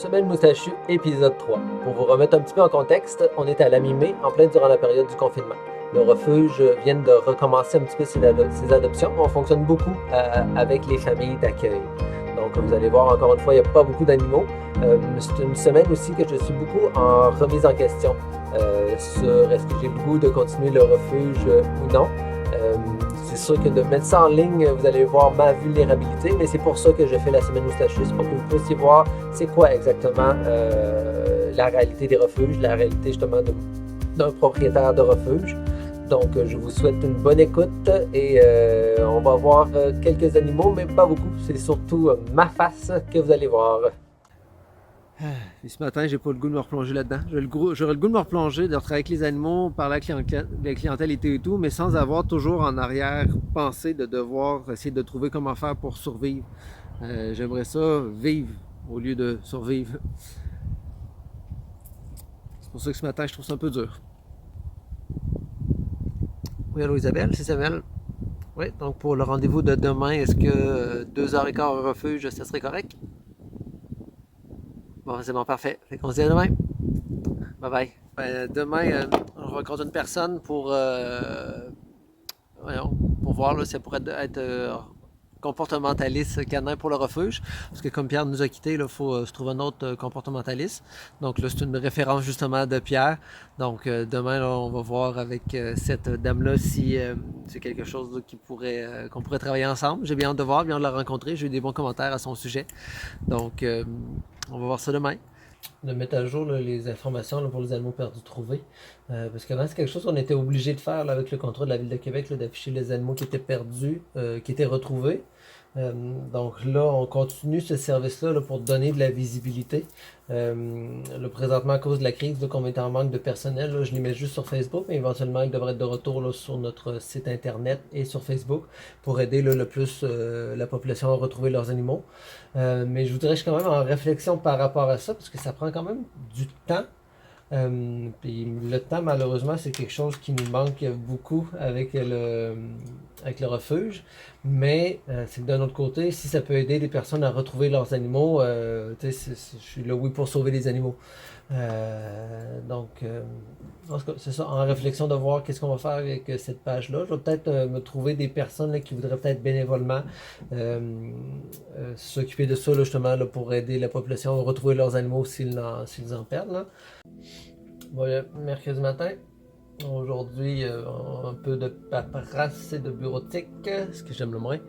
Semaine Moustachue, épisode 3. Pour vous remettre un petit peu en contexte, on est à la mi-mai, en plein durant la période du confinement. Le refuge vient de recommencer un petit peu ses adoptions. On fonctionne beaucoup avec les familles d'accueil. Donc, vous allez voir, encore une fois, il n'y a pas beaucoup d'animaux. C'est une semaine aussi que je suis beaucoup en remise en question sur est-ce que j'ai le goût de continuer le refuge ou non. C'est sûr que de mettre ça en ligne, vous allez voir ma vulnérabilité, mais c'est pour ça que je fais la semaine moustachue, pour que vous puissiez voir c'est quoi exactement la réalité des refuges, la réalité justement d'un propriétaire de refuge. Donc, je vous souhaite une bonne écoute et on va voir quelques animaux, mais pas beaucoup. C'est surtout ma face que vous allez voir. Et ce matin, j'ai pas le goût de me replonger là-dedans. J'aurais le goût de me replonger, de retravailler avec les animaux, parler avec la clientèle et tout, mais sans avoir toujours en arrière-pensée de devoir essayer de trouver comment faire pour survivre. J'aimerais ça vivre au lieu de survivre. C'est pour ça que ce matin, je trouve ça un peu dur. Oui, allô Isabelle, c'est Samuel. Oui, donc pour le rendez-vous de demain, est-ce que 2h15 au refuge, ça serait correct? Bon, c'est bon, parfait. Fait qu'on se dit à demain. Bye bye. Demain, on rencontre une personne pour voir là, si ça pourrait être comportementaliste canin pour le refuge. Parce que comme Pierre nous a quittés, il faut se trouver un autre comportementaliste. Donc là, c'est une référence justement de Pierre. Donc demain, là, on va voir avec cette dame-là si c'est quelque chose là, qu'on pourrait travailler ensemble. J'ai bien hâte de voir, bien hâte de la rencontrer. J'ai eu des bons commentaires à son sujet. Donc on va voir ça demain. De mettre à jour là, les informations là, pour les animaux perdus trouvés. Parce qu'avant, c'est quelque chose qu'on était obligé de faire là, avec le contrat de la Ville de Québec, là, d'afficher les animaux qui étaient perdus, qui étaient retrouvés. Donc là, on continue ce service-là là, pour donner de la visibilité. Là, présentement, à cause de la crise, là, qu'on est en manque de personnel, là, je les mets juste sur Facebook, mais éventuellement, ils devraient être de retour là, sur notre site internet et sur Facebook pour aider là, le plus la population à retrouver leurs animaux. Mais je vous dirais que je suis quand même en réflexion par rapport à ça, parce que ça prend quand même du temps. Puis le temps, malheureusement, c'est quelque chose qui nous manque beaucoup avec le refuge. Mais c'est que d'un autre côté, si ça peut aider les personnes à retrouver leurs animaux, je suis là, oui, pour sauver les animaux. Donc, en tout cas, c'est ça, en réflexion de voir qu'est-ce qu'on va faire avec cette page-là. Je vais peut-être me trouver des personnes là, qui voudraient peut-être bénévolement s'occuper de ça, là, justement, là, pour aider la population à retrouver leurs animaux s'ils en perdent. Là. Bon, mercredi matin. Aujourd'hui, un peu de paperasse et de bureautique, ce que j'aime le moins.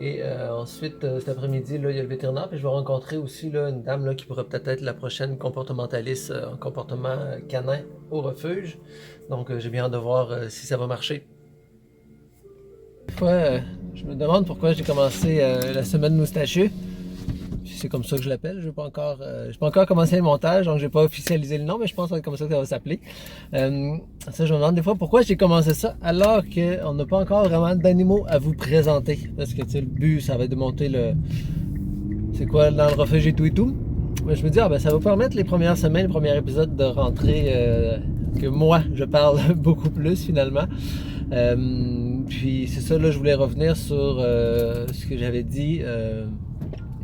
Et ensuite, cet après-midi, là, il y a le vétérinaire. Puis je vais rencontrer aussi là, une dame là, qui pourrait peut-être être la prochaine comportementaliste en comportement canin au refuge. Donc, j'ai bien hâte de voir si ça va marcher. Des fois, je me demande pourquoi j'ai commencé la semaine moustachue. C'est comme ça que je l'appelle. Je n'ai pas encore commencé le montage, donc je n'ai pas officialisé le nom, mais je pense que c'est comme ça que ça va s'appeler. Ça, je me demande des fois pourquoi j'ai commencé ça alors qu'on n'a pas encore vraiment d'animaux à vous présenter. Parce que le but, ça va être de monter c'est quoi dans le refuge et tout. Mais je me dis, ça va permettre les premières semaines, les premiers épisodes de rentrer que moi, je parle beaucoup plus finalement. Puis c'est ça, là, je voulais revenir sur ce que j'avais dit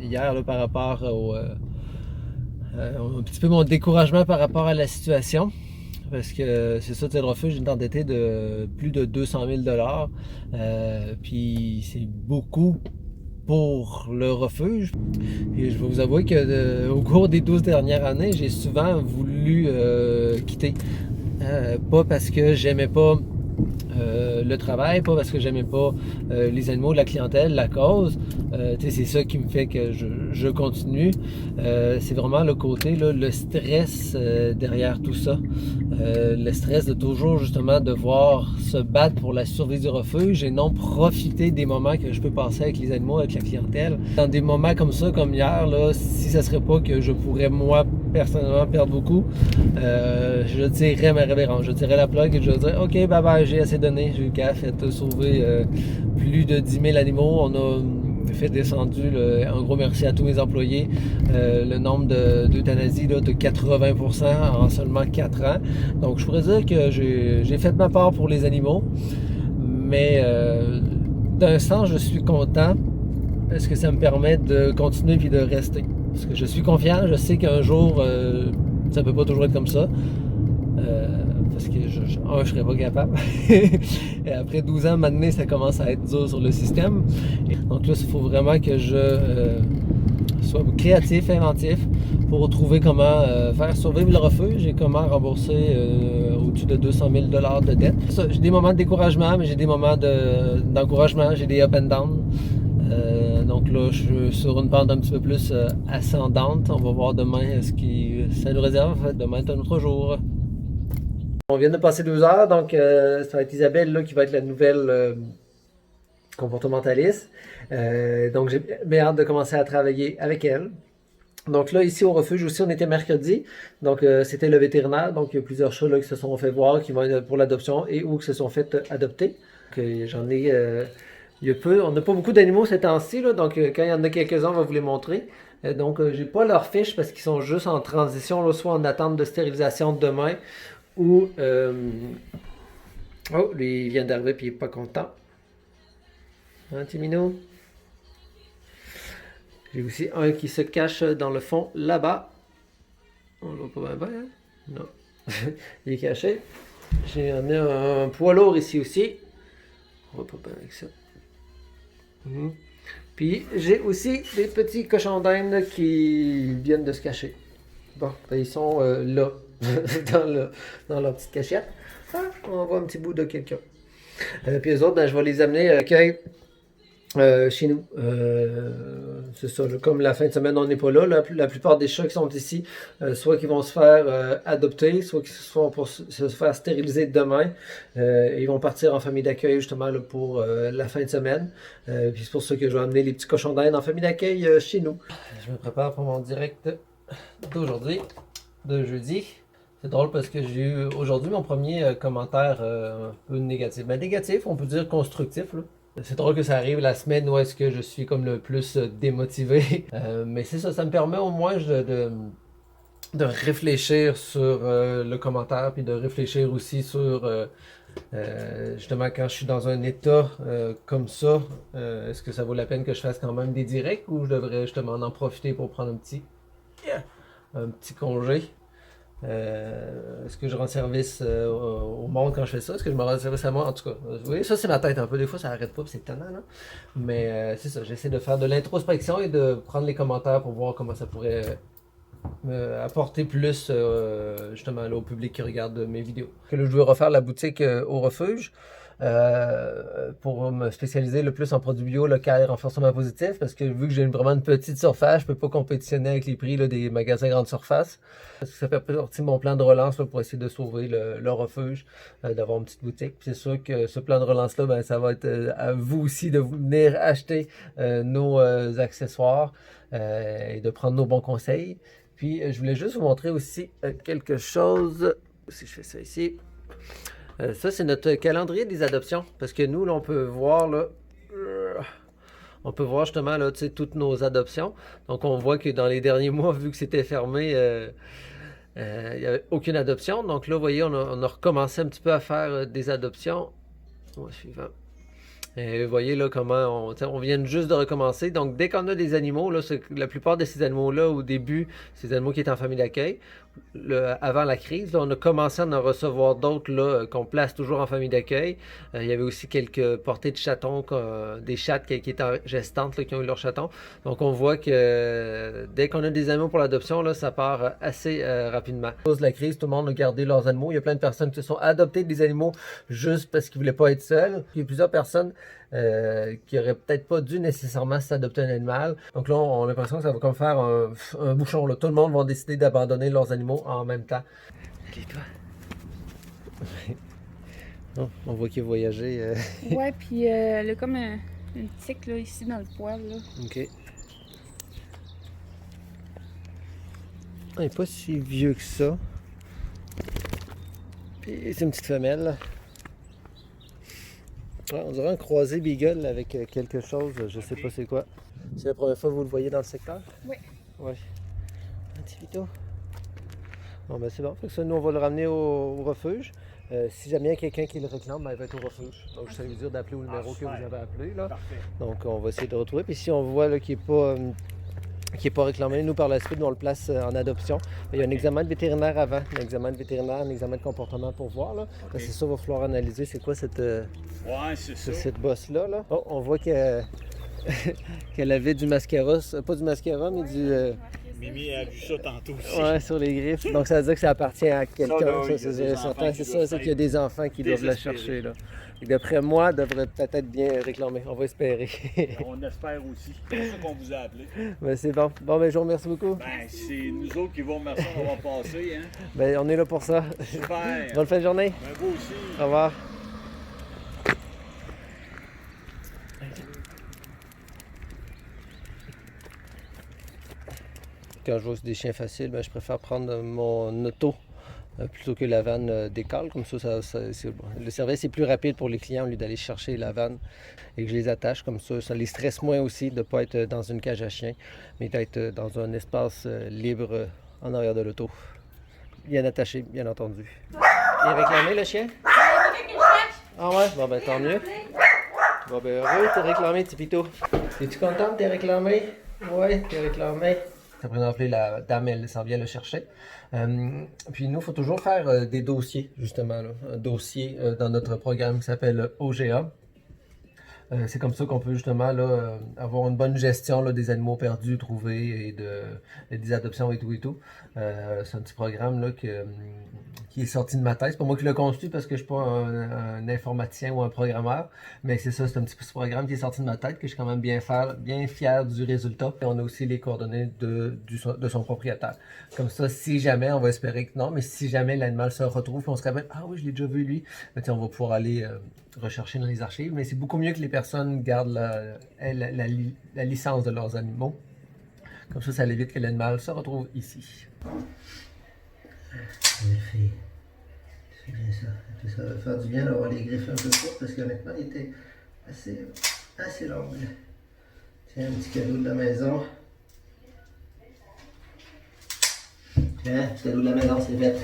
hier là, par rapport un petit peu mon découragement par rapport à la situation. Parce que c'est ça, le refuge est endetté de plus de 200 000 $. Puis c'est beaucoup pour le refuge. Et je vais vous avouer que au cours des 12 dernières années, j'ai souvent voulu quitter. Pas parce que j'aimais pas le travail, pas parce que j'aimais pas les animaux, la clientèle, la cause. C'est ça qui me fait que je continue. C'est vraiment le côté, là, le stress derrière tout ça. Le stress de toujours justement devoir se battre pour la survie du refuge et non profiter des moments que je peux passer avec les animaux, avec la clientèle. Dans des moments comme ça, comme hier, là, si ça serait pas que je pourrais moi personnellement perdre beaucoup, je tirerais ma révérence, je tirerais la plug et je dirais ok, bye bye, j'ai assez donné, j'ai eu qu'à fait sauver plus de 10 000 animaux. On a fait descendu un gros merci à tous mes employés, le nombre d'euthanasie de 80% en seulement 4 ans. Donc je pourrais dire que j'ai fait ma part pour les animaux, mais d'un sens je suis content parce que ça me permet de continuer puis de rester. Parce que je suis confiant, je sais qu'un jour, ça peut pas toujours être comme ça. Parce que je serais pas capable. Et après 12 ans, maintenant, ça commence à être dur sur le système. Et donc là, il faut vraiment que je sois créatif, inventif pour trouver comment faire survivre le refuge et comment rembourser au-dessus de 200 000 $ de dette. J'ai des moments de découragement, mais j'ai des moments d'encouragement, j'ai des up and down. Donc là, je suis sur une pente un petit peu plus ascendante. On va voir demain ce qui ça nous réserve. Demain est un autre jour. On vient de passer 2 heures, donc ça va être Isabelle là, qui va être la nouvelle comportementaliste. Donc j'ai bien hâte de commencer à travailler avec elle. Donc là, ici au refuge aussi, on était mercredi. Donc c'était le vétérinaire. Donc il y a plusieurs chats là, qui se sont fait voir, qui vont être pour l'adoption et ou qui se sont fait adopter. Donc, j'en ai... il y a peu, on n'a pas beaucoup d'animaux ces temps-ci, là, donc quand il y en a quelques-uns, on va vous les montrer. Donc j'ai pas leurs fiches parce qu'ils sont juste en transition, là, soit en attente de stérilisation de demain ou... Oh, lui, il vient d'arriver puis il est pas content. Hein, Timino? J'ai aussi un qui se cache dans le fond là-bas. On le voit pas bien, hein? Non. Il est caché. J'ai amené un poids lourd ici aussi. On voit pas bien avec ça. Puis j'ai aussi des petits cochons d'Inde qui viennent de se cacher. Bon, ben, ils sont là, dans leur petite cachette. Ah, on voit un petit bout de quelqu'un. Puis les autres, ben, je vais les amener chez nous. C'est ça, là, comme la fin de semaine, on n'est pas là. La plupart des chats qui sont ici, soit qui vont se faire adopter, soit qui se font pour se faire stériliser demain. Ils vont partir en famille d'accueil justement là, pour la fin de semaine. Puis c'est pour ça que je vais amener les petits cochons d'Inde en famille d'accueil chez nous. Je me prépare pour mon direct d'aujourd'hui, de jeudi. C'est drôle parce que j'ai eu aujourd'hui mon premier commentaire un peu négatif. Ben, négatif, on peut dire constructif, là. C'est drôle que ça arrive la semaine où est-ce que je suis comme le plus démotivé. Mais c'est ça, ça me permet au moins de réfléchir sur le commentaire, puis de réfléchir aussi sur justement quand je suis dans un état comme ça, est-ce que ça vaut la peine que je fasse quand même des directs ou je devrais justement en profiter pour prendre un petit congé? Est-ce que je rends service au monde quand je fais ça? Est-ce que je me rends service à moi? En tout cas, vous voyez, ça c'est ma tête un peu. Des fois, ça arrête pas, puis c'est étonnant, là. Mais c'est ça, j'essaie de faire de l'introspection et de prendre les commentaires pour voir comment ça pourrait me apporter plus justement là, au public qui regarde mes vidéos. Que là, je veux refaire la boutique au refuge. Pour me spécialiser le plus en produits bio, local et renforcement positif, parce que vu que j'ai vraiment une petite surface, je peux pas compétitionner avec les prix là, des magasins grande surface. Parce que ça fait partie de mon plan de relance là, pour essayer de sauver le refuge, d'avoir une petite boutique. Puis c'est sûr que ce plan de relance-là, ben, ça va être à vous aussi de venir acheter nos accessoires et de prendre nos bons conseils. Puis je voulais juste vous montrer aussi quelque chose. Si je fais ça ici. Ça, c'est notre calendrier des adoptions. Parce que nous, là, on peut voir, là, on peut voir justement, là, tu sais, toutes nos adoptions. Donc, on voit que dans les derniers mois, vu que c'était fermé, il n'y avait aucune adoption. Donc là, vous voyez, on a recommencé un petit peu à faire des adoptions. Suivant. Et vous voyez là comment on vient juste de recommencer. Donc dès qu'on a des animaux, là, la plupart de ces animaux-là, au début, ces animaux qui étaient en famille d'accueil, avant la crise, là, on a commencé à en recevoir d'autres là, qu'on place toujours en famille d'accueil. Il y avait aussi quelques portées de chatons, des chattes qui étaient gestantes, là, qui ont eu leur chaton. Donc on voit que dès qu'on a des animaux pour l'adoption, là, ça part assez rapidement. À cause de la crise, tout le monde a gardé leurs animaux. Il y a plein de personnes qui se sont adoptées des animaux juste parce qu'ils ne voulaient pas être seuls. Il y a plusieurs personnes qui n'auraient peut-être pas dû nécessairement s'adopter un animal. Donc là, on a l'impression que ça va comme faire un bouchon. Là. Tout le monde va décider d'abandonner leurs animaux en même temps. Ok, toi. Non, on voit qu'il a voyagé. Ouais, puis elle a comme une tique là, ici dans le poil. Là. Ok. Il n'est pas si vieux que ça. Puis c'est une petite femelle. Ouais, on dirait un croisé beagle avec quelque chose, je sais pas c'est quoi. C'est la première fois que vous le voyez dans le secteur? Oui. Oui. Un petit vito. Bon ben c'est bon, fait que ça, nous on va le ramener au refuge. Si jamais il y a quelqu'un qui le réclame, ben, il va être au refuge. Donc ça veut dire d'appeler au numéro que vous avez appelé. Là. Donc on va essayer de retrouver. Puis si on voit qu'il n'est pas qui n'est pas réclamé. Nous, par la suite, nous, on le place en adoption. Il y a un examen de vétérinaire avant, un examen de vétérinaire, un examen de comportement pour voir. Là. Ok. C'est ça, il va falloir analyser c'est quoi cette, Ouais, c'est ça. cette bosse-là. Là. Oh, on voit que qu'elle avait du mascara, pas du mascara, mais du... Mimi a vu ça tantôt aussi. ouais, sur les griffes. Donc ça veut dire que ça appartient à quelqu'un. Ça, là, Ça, il y a c'est des certain. enfants C'est qui ça, doivent c'est qu'il y a des enfants qui doivent la désespérés. chercher. Là. Et d'après moi, devrait peut-être bien réclamer. On va espérer. On espère aussi. C'est pour ça qu'on vous a appelé. Ben, c'est bon. Bon, ben, je vous remercie beaucoup. Ben, c'est nous autres qui vous remercions d'avoir passé, hein. Ben, on est là pour ça. Super. Bonne fin de journée. Ben, vous aussi. Au revoir. Quand je vois que c'est des chiens faciles, ben, je préfère prendre mon auto plutôt que la vanne décale. Comme le service est plus rapide pour les clients au lieu d'aller chercher la vanne et que je les attache comme ça. Ça les stresse moins aussi de ne pas être dans une cage à chiens, mais d'être dans un espace libre en arrière de l'auto. Bien attaché, bien entendu. Il est réclamé le chien? Ah ouais? Bon ben tant mieux. Bon ben heureux, t'es réclamé, Tipito. Es-tu contente, t'es réclamé? Ouais, t'es réclamé. Après appeler la dame, elle s'en vient le chercher. Puis nous, il faut toujours faire des dossiers, justement. Là. Un dossier dans notre programme qui s'appelle OGA. C'est comme ça qu'on peut justement là, avoir une bonne gestion là, des animaux perdus, trouvés et des adoptions et tout et tout. C'est un petit programme là, qui est sorti de ma tête. C'est pas moi qui l'ai construit parce que je suis pas un informaticien ou un programmeur, mais c'est ça, c'est un petit programme qui est sorti de ma tête que je suis quand même bien fier du résultat. Et on a aussi les coordonnées de son propriétaire. Comme ça, si jamais, on va espérer que non, mais si jamais l'animal se retrouve, puis on se rappelle, ah oui, je l'ai déjà vu lui, ben, on va pouvoir aller rechercher dans les archives. Mais c'est beaucoup mieux que les personnes gardent la licence de leurs animaux. Comme ça évite que l'animal se retrouve ici. Vérifier. C'est bien ça. Ça va faire du bien d'avoir les griffes un peu courtes parce qu'honnêtement, il était assez long. Tiens, un petit cadeau de la maison. Tiens, petit cadeau de la maison, c'est fait.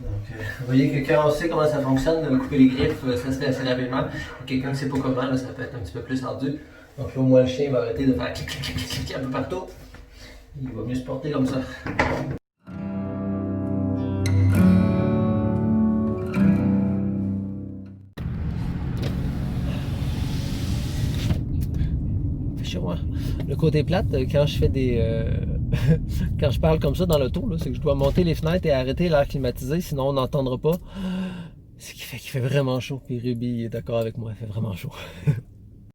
Donc, vous voyez que quand on sait comment ça fonctionne, couper les griffes, ça se fait assez rapidement. Et quelqu'un ne sait pas comment, là, ça peut être un petit peu plus ardu. Donc là, au moins, le chien va arrêter de faire clic, clic, clic, clic un peu partout. Il va mieux se porter comme ça. Chez moi. Le côté plate, quand je fais quand je parle comme ça dans l'auto, c'est que je dois monter les fenêtres et arrêter l'air climatisé, sinon on n'entendra pas. Ce qui fait qu'il fait vraiment chaud. Puis Ruby est d'accord avec moi, il fait vraiment chaud.